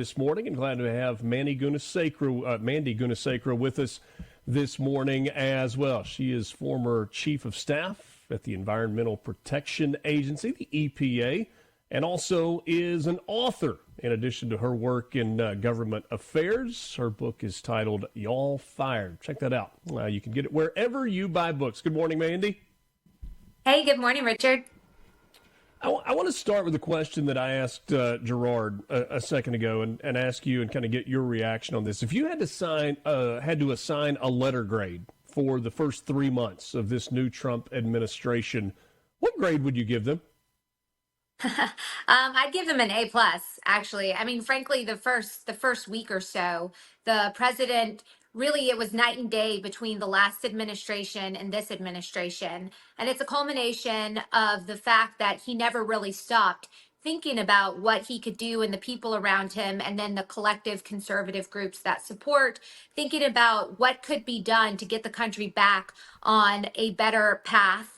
this morning, and glad to have Mandy Gunasekara with us this morning as well. She is former Chief of Staff at the Environmental Protection Agency, the EPA, and also is an author in addition to her work in government affairs. Her book is titled Y'all Fired. Check that out. You can get it wherever you buy books. Good morning, Mandy. Hey, good morning, Richard. I want to start with a question that I asked Gerard a second ago and ask you and kind of get your reaction on this. If you had to assign a letter grade for the first 3 months of this new Trump administration, what grade would you give them? I'd give them an A plus, actually. I mean, frankly, the first week or so, the president really, it was night and day between the last administration and this administration. And it's a culmination of the fact that he never really stopped thinking about what he could do and the people around him, and then the collective conservative groups that support, thinking about what could be done to get the country back on a better path.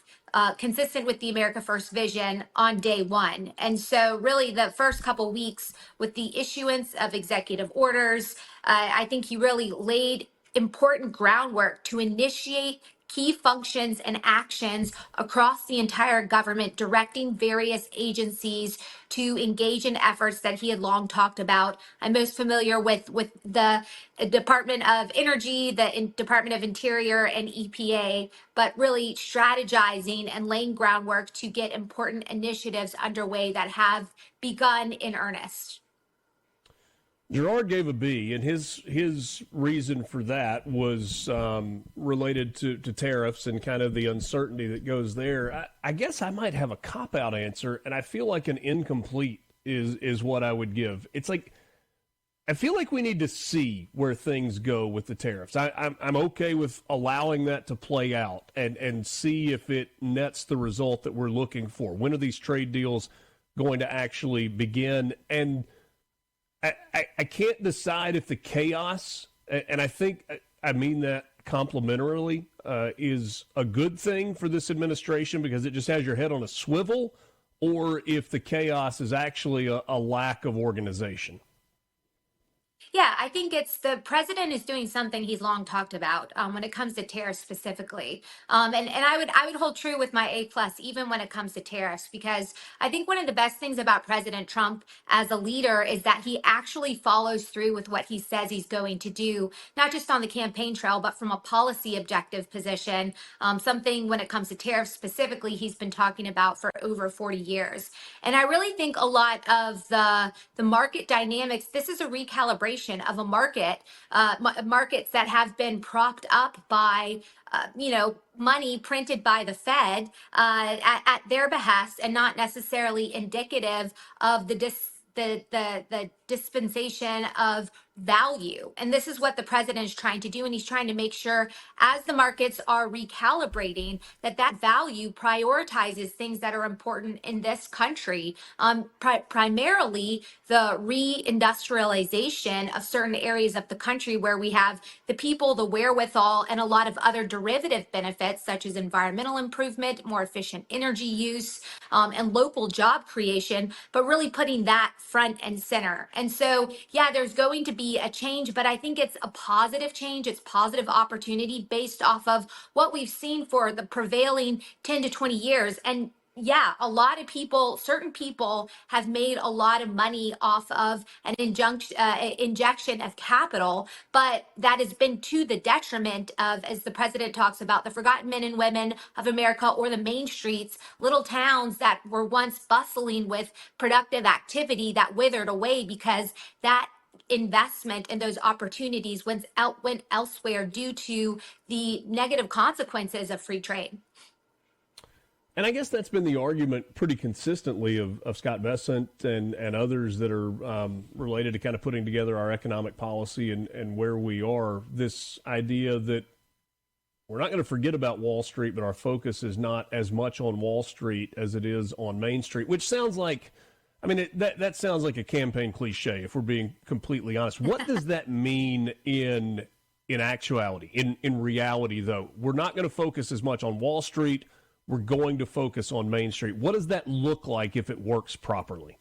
Consistent with the America First vision on day one. And so really the first couple weeks with the issuance of executive orders, I think he really laid important groundwork to initiate key functions and actions across the entire government, directing various agencies to engage in efforts that he had long talked about. I'm most familiar with the Department of Energy, the Department of Interior, and EPA, but really strategizing and laying groundwork to get important initiatives underway that have begun in earnest. Gerard gave a B, and his reason for that was related to tariffs and kind of the uncertainty that goes there. I guess I might have a cop-out answer, and I feel like an incomplete is what I would give. It's like, I feel like we need to see where things go with the tariffs. I'm okay with allowing that to play out and see if it nets the result that we're looking for. When are these trade deals going to actually begin? And I can't decide if the chaos, and I think I mean that complimentarily, is a good thing for this administration because it just has your head on a swivel, or if the chaos is actually a lack of organization. Yeah, I think it's the president is doing something he's long talked about when it comes to tariffs specifically, and I would hold true with my A plus even when it comes to tariffs, because I think one of the best things about President Trump as a leader is that he actually follows through with what he says he's going to do, not just on the campaign trail but from a policy objective position. Something when it comes to tariffs specifically he's been talking about for over 40 years, and I really think a lot of the market dynamics. This is a recalibration of a markets that have been propped up by money printed by the Fed at their behest, and not necessarily indicative of the dispensation of value. And this is what the president is trying to do. And he's trying to make sure, as the markets are recalibrating, that value prioritizes things that are important in this country, primarily the reindustrialization of certain areas of the country where we have the people, the wherewithal, and a lot of other derivative benefits, such as environmental improvement, more efficient energy use, and local job creation, but really putting that front and center. And so, yeah, there's going to be a change, but I think it's a positive change. It's positive opportunity based off of what we've seen for the prevailing 10 to 20 years. And yeah, a lot of people, certain people have made a lot of money off of an injection of capital, but that has been to the detriment of, as the president talks about, the forgotten men and women of America, or the main streets, little towns that were once bustling with productive activity that withered away because that investment and those opportunities went elsewhere due to the negative consequences of free trade. And I guess that's been the argument pretty consistently of Scott Bessent and others that are related to kind of putting together our economic policy and where we are. This idea that we're not going to forget about Wall Street, but our focus is not as much on Wall Street as it is on Main Street, which sounds like, I mean, that sounds like a campaign cliche, if we're being completely honest. What does that mean in actuality? In reality, though, we're not going to focus as much on Wall Street. We're going to focus on Main Street. What does that look like if it works properly?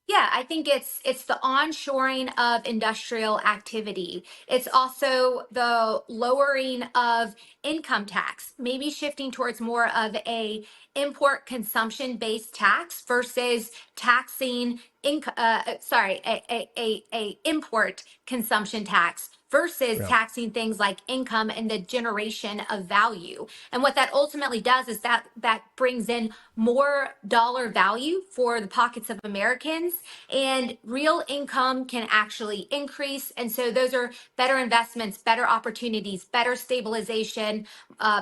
Yeah, I think it's the onshoring of industrial activity. It's also the lowering of income tax, maybe shifting towards more of a import consumption based tax versus taxing a import consumption tax versus Yeah. taxing things like income and the generation of value. And what that ultimately does is that brings in more dollar value for the pockets of Americans, and real income can actually increase. And so those are better investments, better opportunities, better stabilization,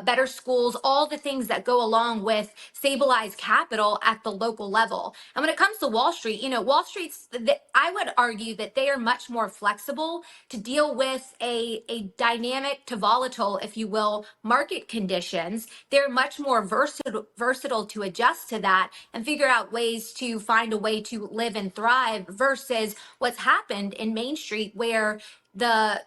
better schools, all the things that go along with stabilized capital at the local level. And when it comes to Wall Street, Wall Street's, I would argue that they are much more flexible to deal with a dynamic to volatile, if you will, market conditions. They're much more versatile to adjust to that and figure out ways to find a way to live and thrive versus what's happened in Main Street, where the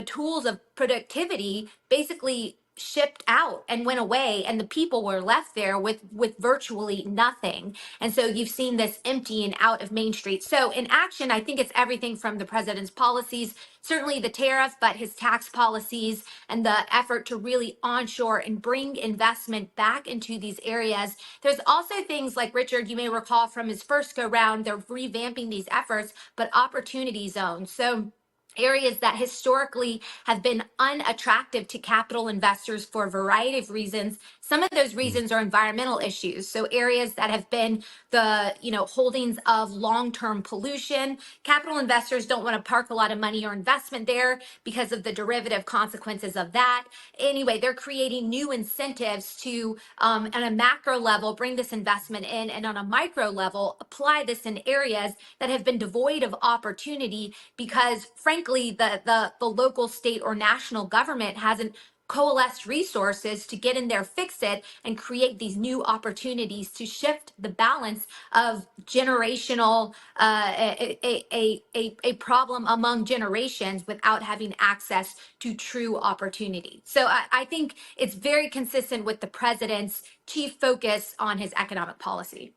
tools of productivity basically shipped out and went away, and the people were left there with virtually nothing. And so you've seen this emptying out of Main Street. So in action, I think it's everything from the president's policies, certainly the tariff, but his tax policies and the effort to really onshore and bring investment back into these areas. There's also things like, Richard, you may recall from his first go round, they're revamping these efforts, but opportunity zones. So areas that historically have been unattractive to capital investors for a variety of reasons. Some of those reasons are environmental issues. So areas that have been the holdings of long-term pollution. Capital investors don't want to park a lot of money or investment there because of the derivative consequences of that. Anyway, they're creating new incentives to, on a macro level, bring this investment in, and on a micro level, apply this in areas that have been devoid of opportunity because, frankly, the local, state, or national government hasn't coalesced resources to get in there, fix it, and create these new opportunities to shift the balance of generational a problem among generations without having access to true opportunity. So I think it's very consistent with the president's chief focus on his economic policy.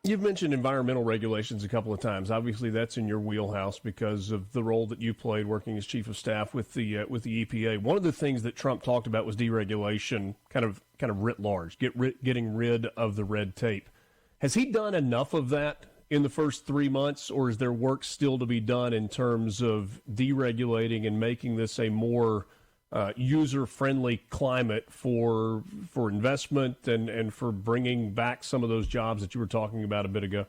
You've mentioned environmental regulations a couple of times. Obviously, that's in your wheelhouse because of the role that you played working as chief of staff with the EPA. One of the things that Trump talked about was deregulation, kind of writ large, getting rid of the red tape. Has he done enough of that in the first 3 months, or is there work still to be done in terms of deregulating and making this a more user-friendly climate for investment and for bringing back some of those jobs that you were talking about a bit ago?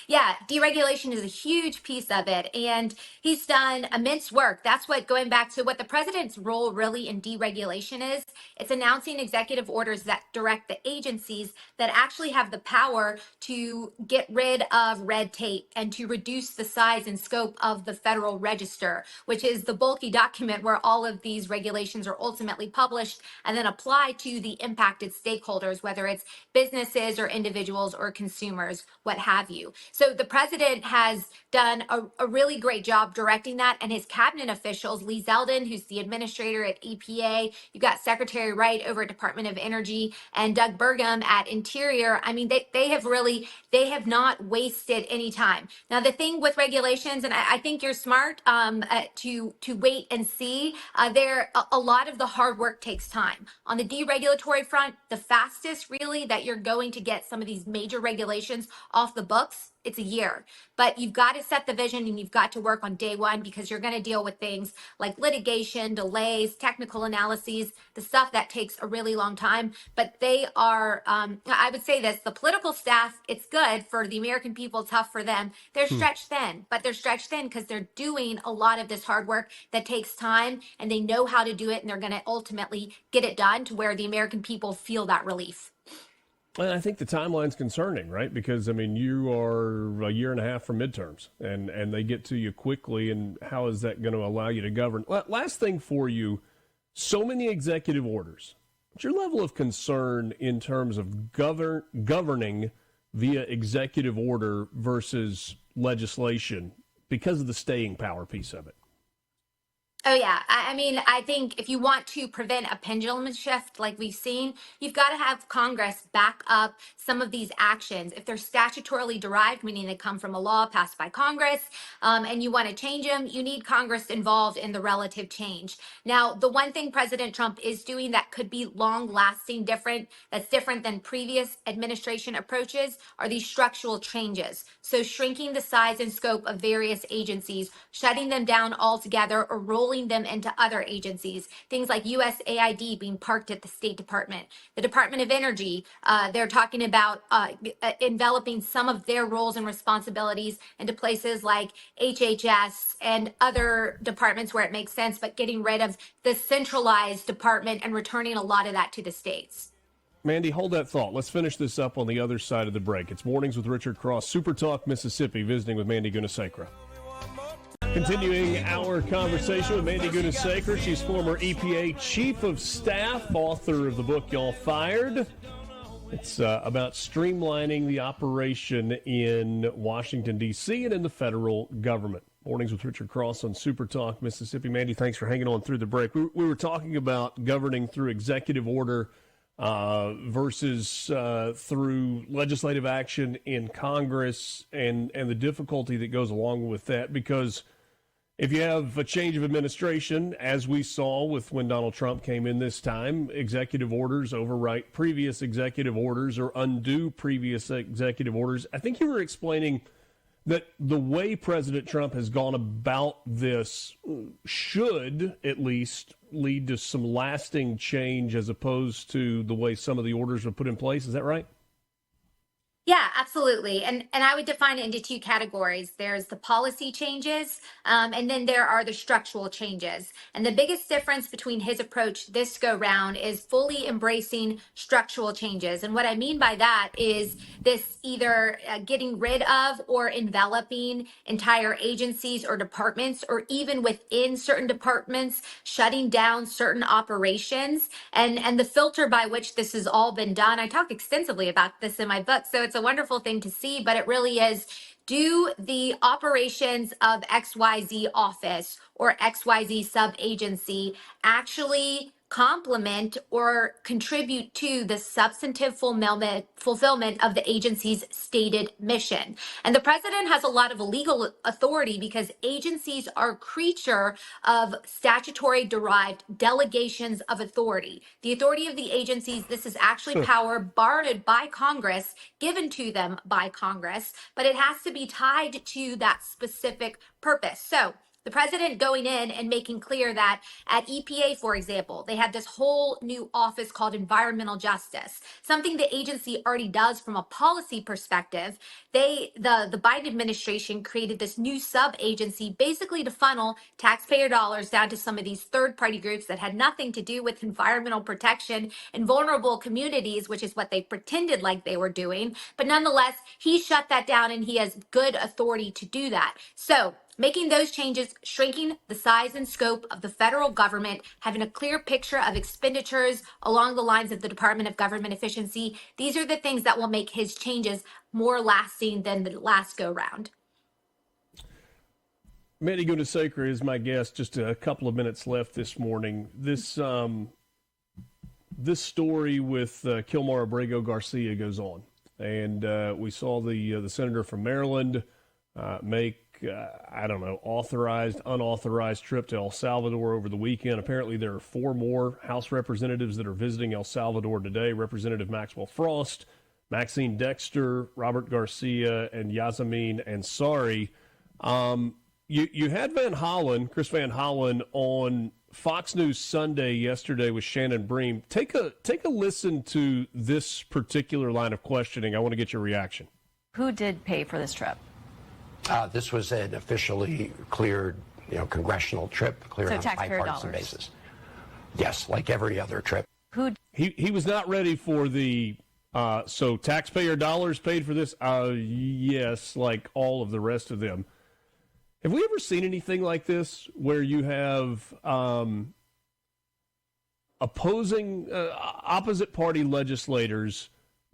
Yeah, deregulation is a huge piece of it, and he's done immense work. That's what, going back to what the president's role really in deregulation is, it's announcing executive orders that direct the agencies that actually have the power to get rid of red tape and to reduce the size and scope of the Federal Register, which is the bulky document where all of these regulations are ultimately published and then applied to the impacted stakeholders, whether it's businesses or individuals or consumers, what have you. So the president has done a really great job directing that, and his cabinet officials, Lee Zeldin, who's the administrator at EPA, you've got Secretary Wright over at Department of Energy, and Doug Burgum at Interior. I mean, they have not wasted any time. Now, the thing with regulations, and I think you're smart to wait and see. A lot of the hard work takes time. On the deregulatory front, the fastest really that you're going to get some of these major regulations off the books, it's a year. But you've got to set the vision and you've got to work on day one, because you're going to deal with things like litigation, delays, technical analyses, the stuff that takes a really long time. But they are, I would say this, the political staff, it's good for the American people, tough for them. They're stretched thin, but they're stretched thin because they're doing a lot of this hard work that takes time, and they know how to do it, and they're going to ultimately get it done to where the American people feel that relief. And I think the timeline's concerning, right? Because, I mean, you are a year and a half from midterms, and they get to you quickly, and how is that going to allow you to govern? Last thing for you, so many executive orders. What's your level of concern in terms of governing via executive order versus legislation because of the staying power piece of it? Oh, yeah. I mean, I think if you want to prevent a pendulum shift like we've seen, you've got to have Congress back up some of these actions. If they're statutorily derived, meaning they come from a law passed by Congress, and you want to change them, you need Congress involved in the relative change. Now, the one thing President Trump is doing that could be long lasting that's different than previous administration approaches, are these structural changes. So, shrinking the size and scope of various agencies, shutting them down altogether, or rolling them into other agencies. Things like USAID being parked at the State Department, the Department of Energy. They're talking about enveloping some of their roles and responsibilities into places like HHS and other departments where it makes sense, but getting rid of the centralized department and returning a lot of that to the states. Mandy, hold that thought. Let's finish this up on the other side of the break. It's Mornings with Richard Cross, SuperTalk, Mississippi, visiting with Mandy Gunasekara. Continuing our conversation with Mandy Gunasekara. She's former EPA Chief of Staff, author of the book Y'all Fired. It's about streamlining the operation in Washington, D.C. and in the federal government. Mornings with Richard Cross on SuperTalk, Mississippi. Mandy, thanks for hanging on through the break. We were talking about governing through executive order versus through legislative action in Congress and the difficulty that goes along with that, because if you have a change of administration, as we saw with when Donald Trump came in this time, executive orders overwrite previous executive orders or undo previous executive orders. I think you were explaining that the way President Trump has gone about this should at least lead to some lasting change as opposed to the way some of the orders were put in place. Is that right? Yeah, absolutely. And I would define it into two categories. There's the policy changes, and then there are the structural changes. And the biggest difference between his approach this go round is fully embracing structural changes. And what I mean by that is this either getting rid of or enveloping entire agencies or departments, or even within certain departments, shutting down certain operations. And the filter by which this has all been done, I talk extensively about this in my book. So it's a wonderful thing to see, but it really is, do the operations of XYZ office or XYZ sub agency actually complement or contribute to the substantive fulfillment of the agency's stated mission? And the president has a lot of legal authority because agencies are a creature of statutory derived delegations of authority. The authority of the agencies, this is actually power borrowed by Congress, given to them by Congress, but it has to be tied to that specific purpose. So the president going in and making clear that at EPA, for example, they had this whole new office called environmental justice, something the agency already does from a policy perspective. The Biden administration created this new sub-agency basically to funnel taxpayer dollars down to some of these third-party groups that had nothing to do with environmental protection and vulnerable communities, which is what they pretended like they were doing. But nonetheless, he shut that down and he has good authority to do that. So making those changes, shrinking the size and scope of the federal government, having a clear picture of expenditures along the lines of the Department of Government Efficiency, these are the things that will make his changes more lasting than the last go round. Mandy Gunasekara is my guest. Just a couple of minutes left this morning. This story with Kilmar Abrego Garcia goes on, and we saw the senator from Maryland make authorized, unauthorized trip to El Salvador over the weekend. Apparently there are 4 more House representatives that are visiting El Salvador today. Representative Maxwell Frost, Maxine Dexter, Robert Garcia, and Yasamin Ansari. You had Chris Van Hollen on Fox News Sunday yesterday with Shannon Bream. Take a listen to this particular line of questioning. I want to get your reaction. Who did pay for this trip? This was an officially cleared, congressional trip, cleared on a bipartisan basis. Yes, like every other trip. He was not ready for the so taxpayer dollars paid for this. Yes, like all of the rest of them. Have we ever seen anything like this where you have opposite party legislators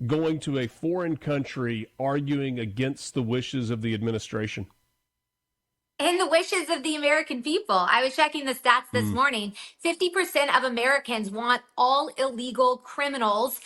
going to a foreign country arguing against the wishes of the administration? and the wishes of the American people. I was checking the stats this morning. 50% of Americans want all illegal criminals.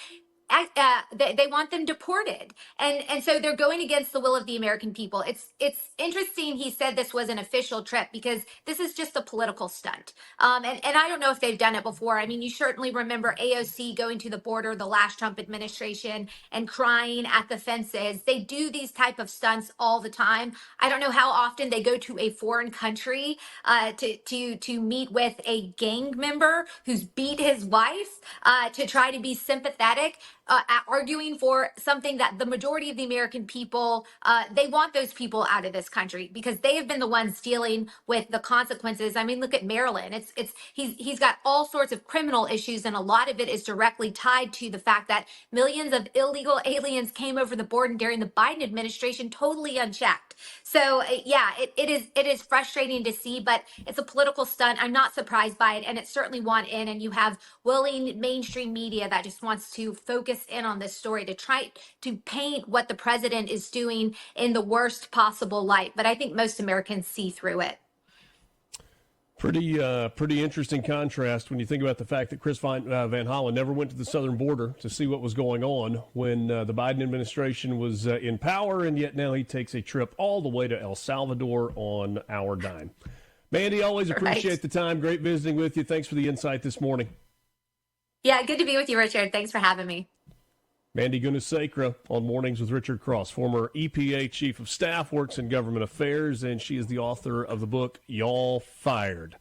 They want them deported, and so they're going against the will of the American people. It's interesting. He said this was an official trip because this is just a political stunt. And I don't know if they've done it before. I mean, you certainly remember AOC going to the border, the last Trump administration, and crying at the fences. They do these type of stunts all the time. I don't know how often they go to a foreign country to meet with a gang member who's beat his wife to try to be sympathetic. Arguing for something that the majority of the American people, they want those people out of this country because they have been the ones dealing with the consequences. I mean, look at Maryland. He's got all sorts of criminal issues, and a lot of it is directly tied to the fact that millions of illegal aliens came over the border during the Biden administration, totally unchecked. So yeah, it is frustrating to see, but it's a political stunt. I'm not surprised by it, and it's certainly one in. And you have willing mainstream media that just wants to focus in on this story to try to paint what the president is doing in the worst possible light. But I think most Americans see through it. Pretty interesting contrast when you think about the fact that Chris Van Hollen never went to the southern border to see what was going on when the Biden administration was in power, and yet now he takes a trip all the way to El Salvador on our dime. Mandy, always appreciate the time. Great visiting with you. Thanks for the insight this morning. Yeah, good to be with you, Richard. Thanks for having me. Mandy Gunasekara on Mornings with Richard Cross, former EPA Chief of Staff, works in government affairs, and she is the author of the book, Y'all Fired.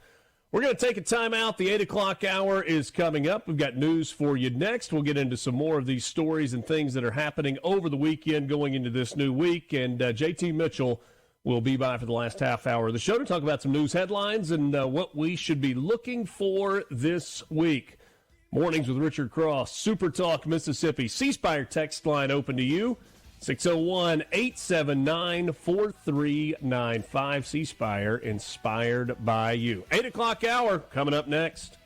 We're going to take a time out. The 8 o'clock hour is coming up. We've got news for you next. We'll get into some more of these stories and things that are happening over the weekend going into this new week, and JT Mitchell will be by for the last half hour of the show to talk about some news headlines and what we should be looking for this week. Mornings with Richard Cross, SuperTalk, Mississippi. C-Spire text line open to you, 601-879-4395. C-Spire, inspired by you. 8 o'clock hour coming up next.